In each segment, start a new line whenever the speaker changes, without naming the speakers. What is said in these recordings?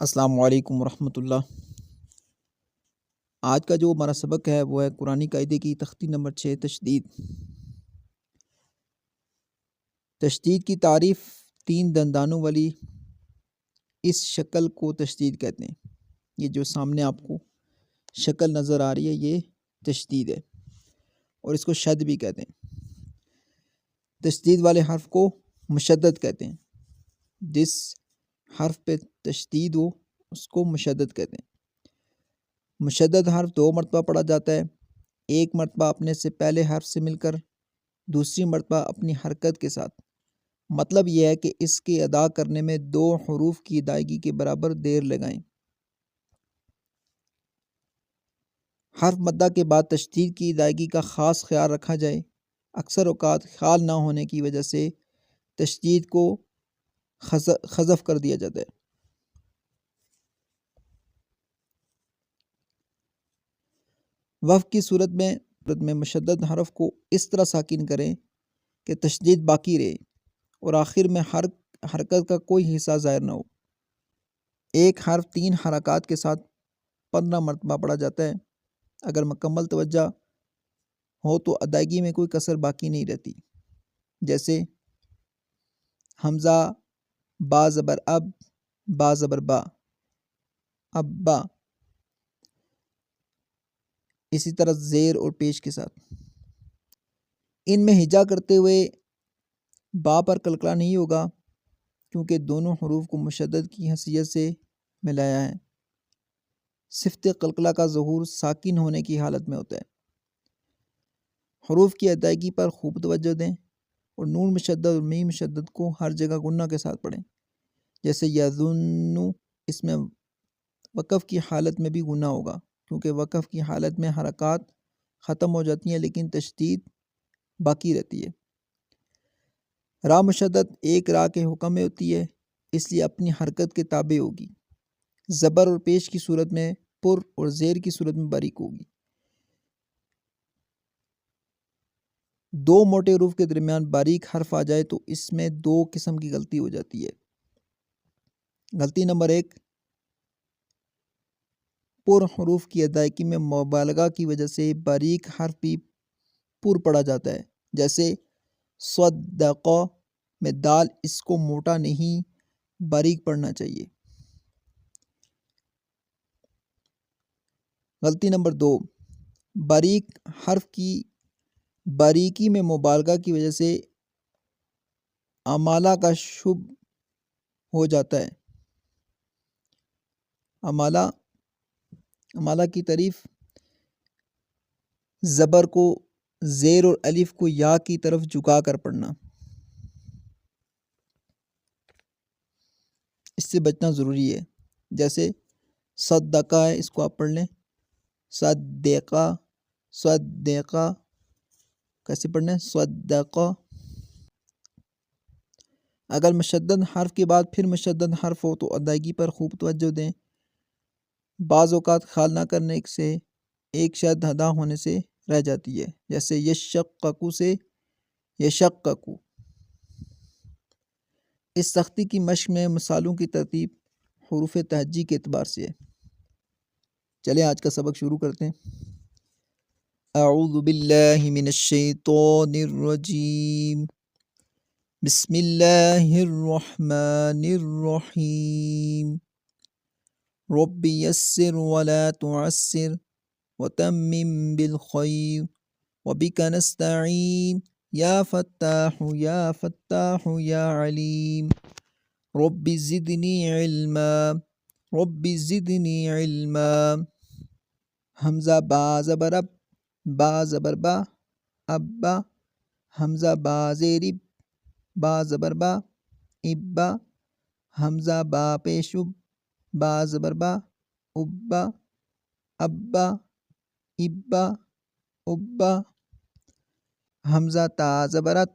السلام علیکم ورحمۃ اللہ۔ آج کا جو ہمارا سبق ہے وہ ہے قرآنی قاعدے کی تختی نمبر 6 تشدید۔ تشدید کی تعریف 3 دندانوں والی اس شکل کو تشدید کہتے ہیں۔ یہ جو سامنے آپ کو شکل نظر آ رہی ہے یہ تشدید ہے اور اس کو شد بھی کہتے ہیں۔ تشدید والے حرف کو مشدد کہتے ہیں۔ جس حرف پہ تشدید ہو اس کو مشدد کہتے ہیں۔ مشدد حرف 2 مرتبہ پڑھا جاتا ہے، ایک مرتبہ اپنے سے پہلے حرف سے مل کر، دوسری مرتبہ اپنی حرکت کے ساتھ۔ مطلب یہ ہے کہ اس کے ادا کرنے میں 2 حروف کی ادائیگی کے برابر دیر لگائیں۔ حرف مدہ کے بعد تشدید کی ادائیگی کا خاص خیال رکھا جائے۔ اکثر اوقات خیال نہ ہونے کی وجہ سے تشدید کو حذف کر دیا جاتا ہے۔ وقف کی صورت میں مشدد حرف کو اس طرح ساکن کریں کہ تشدید باقی رہے اور آخر میں حرکت کا کوئی حصہ ظاہر نہ ہو۔ ایک حرف 3 حرکات کے ساتھ 15 مرتبہ پڑھا جاتا ہے۔ اگر مکمل توجہ ہو تو ادائیگی میں کوئی کسر باقی نہیں رہتی، جیسے حمزہ با زبر اب، با زبر با، ابا۔ اسی طرح زیر اور پیش کے ساتھ۔ ان میں ہجا کرتے ہوئے با پر قلقلہ نہیں ہوگا کیونکہ دونوں حروف کو مشدد کی حیثیت سے ملایا ہے۔ صفت قلقلہ کا ظہور ساکن ہونے کی حالت میں ہوتا ہے۔ حروف کی ادائیگی پر خوب توجہ دیں اور نون مشدد اور میم مشدد کو ہر جگہ غنہ کے ساتھ پڑھیں، جیسے یظن۔ اس میں وقف کی حالت میں بھی غنہ ہوگا کیونکہ وقف کی حالت میں حرکات ختم ہو جاتی ہیں لیکن تشدید باقی رہتی ہے۔ را مشدد ایک را کے حکم میں ہوتی ہے، اس لیے اپنی حرکت کے تابع ہوگی۔ زبر اور پیش کی صورت میں پر اور زیر کی صورت میں باریک ہوگی۔ 2 موٹے حروف کے درمیان باریک حرف آ جائے تو اس میں 2 قسم کی غلطی ہو جاتی ہے۔ غلطی نمبر 1، پر حروف کی ادائیگی میں مبالغہ کی وجہ سے باریک حرف بھی پر پڑھا جاتا ہے، جیسے صدق میں دال، اس کو موٹا نہیں باریک پڑھنا چاہیے۔ غلطی نمبر 2، باریک حرف کی باریکی میں مبالغہ کی وجہ سے امالہ کا شبہ ہو جاتا ہے۔ امالہ کی تعریف زبر کو زیر اور الف کو یا کی طرف جھکا کر پڑھنا۔ اس سے بچنا ضروری ہے، جیسے صدقہ ہے، اس کو آپ پڑھ لیں صدقہ، صدقہ کیسے پڑھنا ہے صدقہ۔ اگر مشدد حرف کے بعد پھر مشدد حرف ہو تو ادائیگی پر خوب توجہ دیں۔ بعض اوقات خیال نہ کرنے سے ایک شد ادا ہونے سے رہ جاتی ہے، جیسے یشققو سے یشققو۔ اس سختی کی مشق میں مثالوں کی ترتیب حروف تہجی کے اعتبار سے ہے۔ چلیں آج کا سبق شروع کرتے ہیں۔ اعوذ باللہ من الشیطان الرجیم، بسم اللہ الرحمن الرحیم، رب یسر ولا تعسر وتمم بالخیر وبک نستعین یا فتاح یا فتاح یا علیم، رب زدنی علما، رب زدنی علما۔ حمزہ با زبر اب، با زبر با، ابا۔ حمزہ با زیر اب، با زبر با، ابا۔ حمزہ با پیش اب، با زبر با، ابا، ابا، ابا، ابا۔ حمزہ تا زبر ات،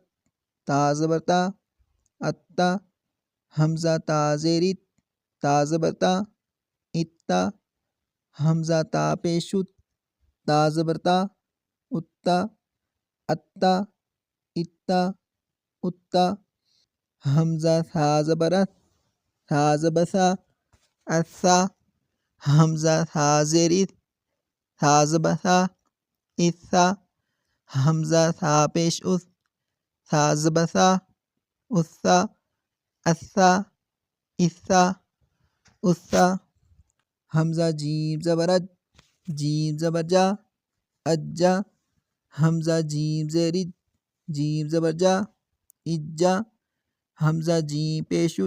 تا زبر تا، اتا۔ حمزہ تا زیر ات، تا زبر تا، اتا۔ حمزہ تا پیش ات، تا زبر تا، اتا، اتا، اتا، اتا۔ حمزہ ثا زبر ات، ثا زبر ثا، الثا حمزہ تھا زیر تھا زبر تھا اثا حمزہ تھا پیش تھا زبر تھا اثا اثا اثا اثا حمزہ جیم زبر جیم زبر جا اجا حمزہ جیم زیر جیم زبر جا اجا حمزہ جیم پیش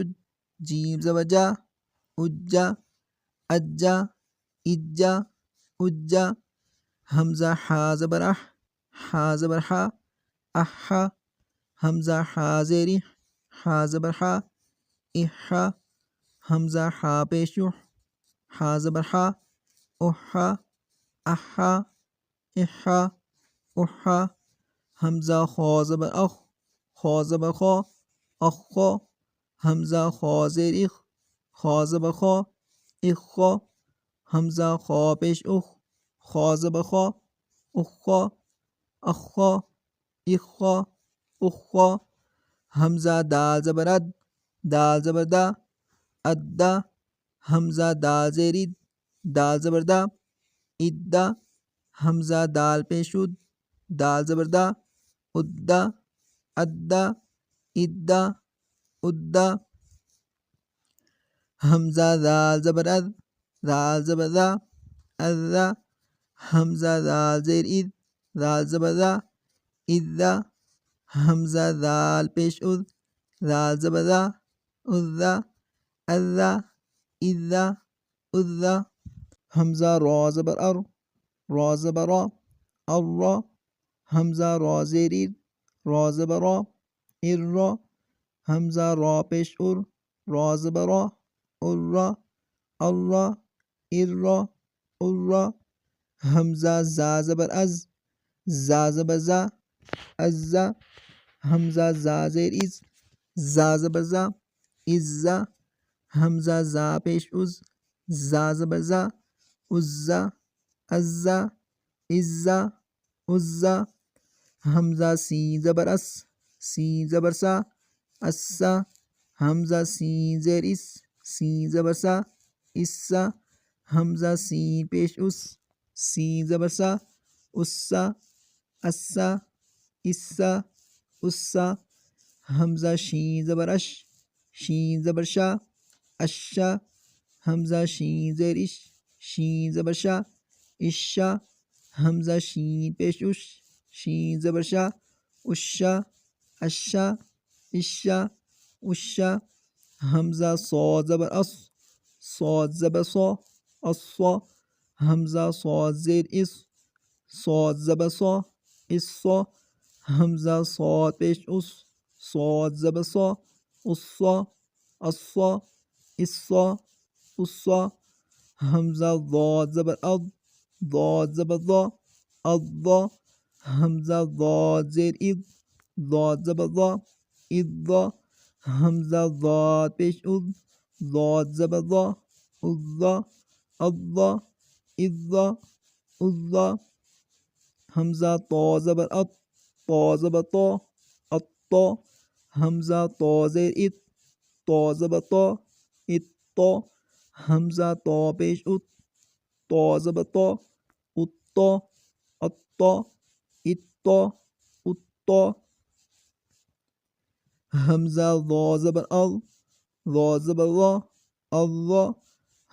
جیم زبر جا اجا اجا اجا اجا حمزہ حا زبر حا زبر حا احا حمزہ حا زیر حا زبر حا احا حمزہ حا پیش حا زبر حا احا احا احا احا حمزہ خا زبر خا زبر خا اخا حمزہ خا زیر خا زبر خا اخا حمزہ خا پیش خا زبر خا اخا اخا اخا اخا حمزہ دال زبر دال زبر دا ادا حمزہ دال زیر دال زبر دا ادا حمزہ دال پیش دال زبر دا ادا ادا ادا ادا حمزہ دال زبر دال زبر دا اذا حمزہ دال زیر دال زبر دا اذا حمزہ دال پیش دال زبر دا اذا اذا اذا اذا حمزہ را زبر را زبر را الرا حمزہ را زیر را زبر را الرا حمزہ را پیش را زبر را الرا الرا الرا الرا حمزہ زا زبر زا زبر زا ازا حمزہ زا زیر زا زبر زا ازا حمزہ زا پیش زا زبر زا عزا عزا عزا عزا حمزہ سین زبر سین زبر سا اسا حمزہ سین زیر سین زبر سا اسا حمزہ سین پیش سین زبر سا اسا اسا اسا اسا حمزہ شین زبر شین زبر شا اشا حمزہ شین زیر شین زبر شا اشا حمزہ شین پیش شین زبر شا اشا اشا اشا اشا حمزہ صاد زبر صاد زبر صا الصا حمزہ صاد زیر صاد زبر صا الصا حمزہ صاد پیش صاد زبر صا الصا الصا الصا الصا حمزہ ضاد زبر ضاد زبر ضا الضا حمزہ ضاد زیر ضاد زبر ضا الضا حمزہ ضاد پیش ضاد زبر ضا الضا الضا الضا الضا حمزہ طا زبر طا زبر طا الطا حمزہ طا زیر طا زبر طا الطا حمزہ طا پیش طا زبر طا الطا الطا الطا الطا حمزہ ضا زبر ضا زبر ضا الضا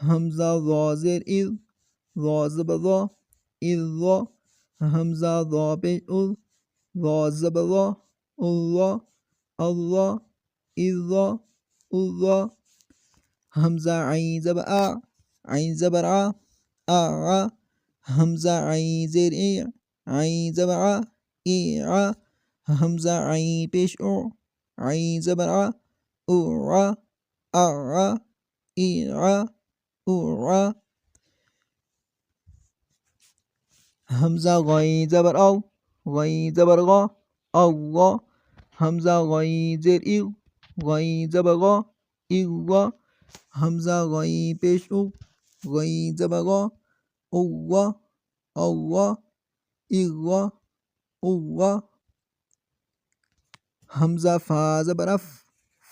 حمزہ ضا زیر ضا زبر ضا الضا حمزہ ضا پیش ضا زبر ضا الضا الضا الضا الضا حمزہ عین زبر عین زبر آ حمزہ عین زیر عین زبر حمزہ عین پیش عین زبر حمزہ غین زبر غین زبر غا اغا حمزہ غین زیر غین زبر غا اغا حمزہ غین پیش غین زبر غا اغا اغا اغا اغا حمزہ فا زبر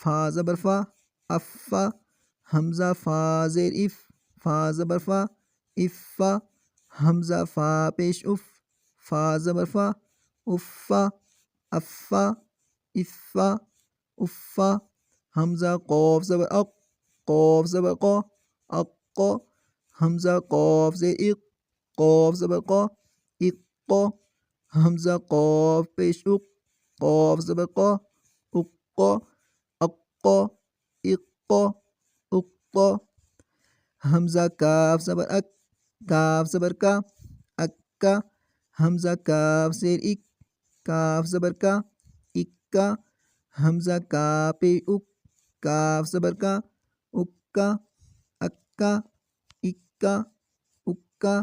فا زبر فا افا حمزہ فا زیر اف، فا زبر فا، افا، حمزہ فا پیش اف، فا زبر فا، افا، افا، افا، افا، حمزہ قوف زبر اق، قوف زبر قو، اق، حمزہ قوف زیر اق، قوف زبر قو، اق، حمزہ قوف پیش اق، قوف زبر قو، اق، اق، اق، اق، حمزہ کاف زبر اک، کاف زبر کا، اکا، حمزہ کاف زیر اک، کاف زبر کا، اکا، حمزہ کاف پیش اک، کاف زبر کا، اکا، اکا، اکا، اکا،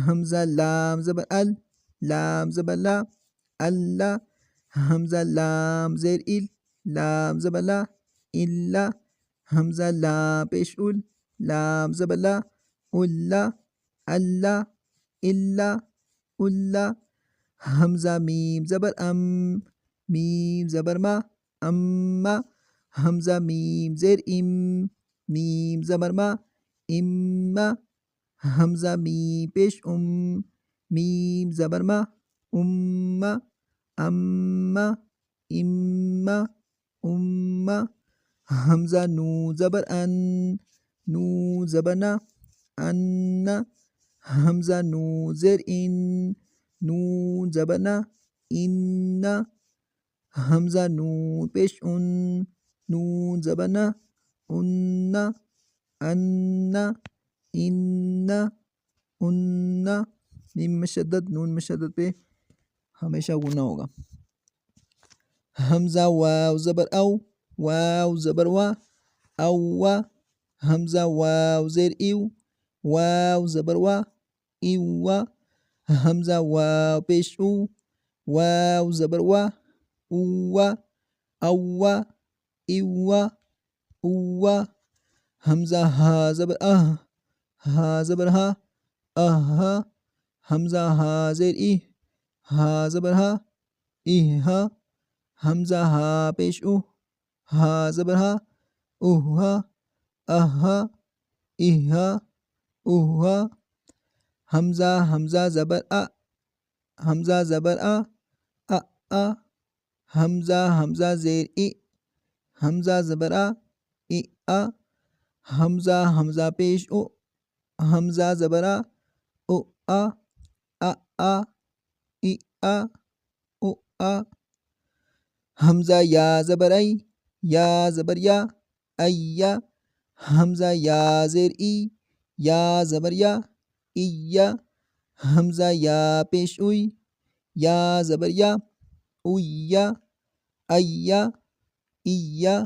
حمزہ لام زبر ال، لام زبر لا، اللہ، حمزہ لام زیر ال، لام زبر لا، الا، حمزہ لام پیش ال، لام زبر لا، الا، اللہ، الا، الا، حمزہ میم زبر ام، میم زبر ما، اما، حمزہ میم زیر ام، میم زبر ما، اما، حمزہ میم پیش میم زبر ما، اما، اما، اما، اما، حمزہ نون زبر ان، نون زبر نا، انا، حمزہ نون زیر ان، نون زبر نا، انا، حمزہ نون پیش ان، نون زبر نا، انا، انا، انا، انا، میم مشدد نون مشدد پہ ہمیشہ غنہ ہوگا. حمزہ واو زبر او، واو زبر وا، اوا، حمزہ واو زیر ایو، واو زبر وا، ایوا، حمزہ واو پیش او، واو زبر وا، اوا، اوا، ایوا، اوا، حمزہ ہا زبر ہا زبر ہا، اہا، حمزہ ہا زیر ای، ہا زبر ہا، ایہا، حمزہ ہا پیش او، ہا زبر ہا، اوہا، اہا، ایہا، اوہا، حمزہ حمزہ زبر ا، حمزہ زبر ا، ا، حمزہ حمزہ زیر ای، حمزہ زبر ا، ای، حمزہ حمزہ پیش او، حمزہ زبر ا، او، ای، او، حمزہ یا زبر ای، یا زبر یا، ایا، حمزہ یا زیر ای، یا زبر یا، ایا، حمزہ یا پیش اوئی، یا زبر یا، اویا، ایا، ایا،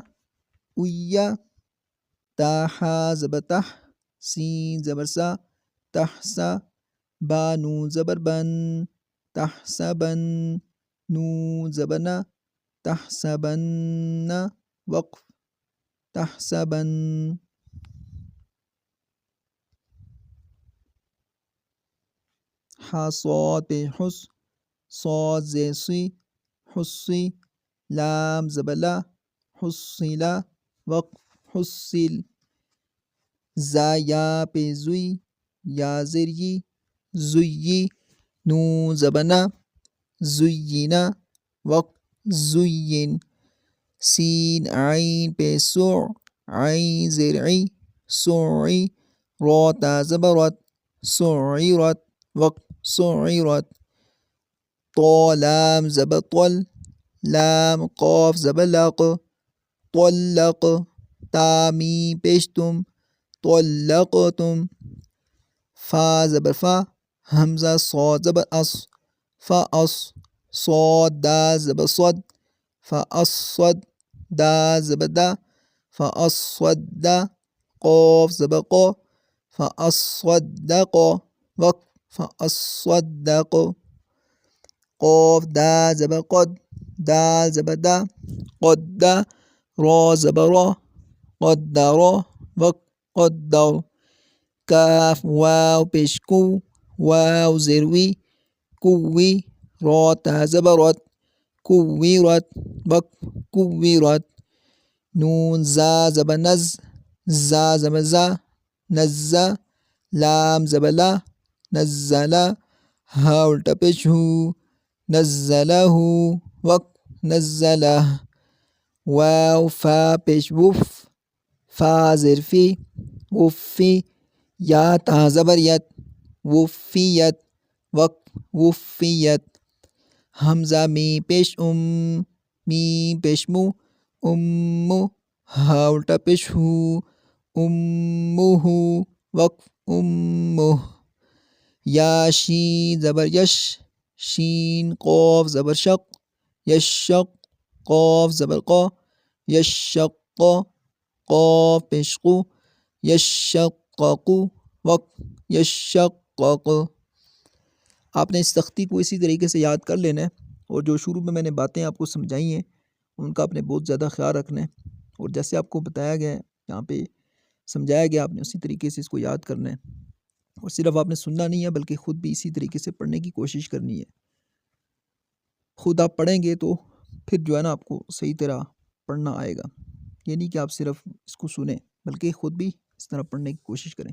اویا، تاحا زبر تح، سین زبر سا، تحسا، با نون زبر بن، تحسبن، نون زبر نا، تحسبن، وقف، تحسبن. حا صاد پہ حس، صاد زیر سی، حسی، لام زبر لا، حصلا، وقف، حصل. زا یا پہ زوئی، یا زیر یی، زوئی، نون زبر نا، زینا، وقف، زین. سین عین پہ سع، عین زیر عی، سعی، را تا زبر رت، سعرت، وقف، سعرت. طا لام زبر طل، لام قاف زبر لق، طلق، تا میم پیش تم، طلقتم. فا زبر فا، حمزہ صاد زبر اس، فاس، صاد دال زبر صد، فاصد، دال زبر دا، فاصد، قاف زبر قو، فاصدق، وقف، فاصدق. قاف دال زبر قد، دال زبر دا، قد، را زبر را، قدر، وقف، قدر. کاف واو پیش کو، واو زیر وی، کوی، را تا زبر رت، کویرت، وقف، کویرت. نون زا زبر نز، زا زبر زا، نزا، لام زبر لا، نزلا، ہا الٹا پیش ہو، نزلہ، وقف نزلہ، واو فا پیش وف، فا زیر فی، وفی، یا تا زبر یت، وفیت، وقف وفیت، حمزہ می پیش می پیش مو، امو، ہا الٹا پیش ہو، امہ، وقف امہ، یا شین زبر یش، شین قوف زبر شق، یشق، قوف زبر قو، یشق، قوف پیش قو، یشقق، وقف یشقق۔ آپ نے اس تختی کو اسی طریقے سے یاد کر لینا ہے، اور جو شروع میں نے باتیں آپ کو سمجھائی ہیں ان کا آپ نے بہت زیادہ خیال رکھنا ہے، اور جیسے آپ کو بتایا گیا ہے یہاں پہ سمجھایا گیا، آپ نے اسی طریقے سے اس کو یاد کرنا ہے، اور صرف آپ نے سننا نہیں ہے بلکہ خود بھی اسی طریقے سے پڑھنے کی کوشش کرنی ہے۔ خود آپ پڑھیں گے تو پھر جو ہے نا آپ کو صحیح طرح پڑھنا آئے گا، یہ نہیں کہ آپ صرف اس کو سنیں بلکہ خود بھی اس طرح پڑھنے کی کوشش کریں۔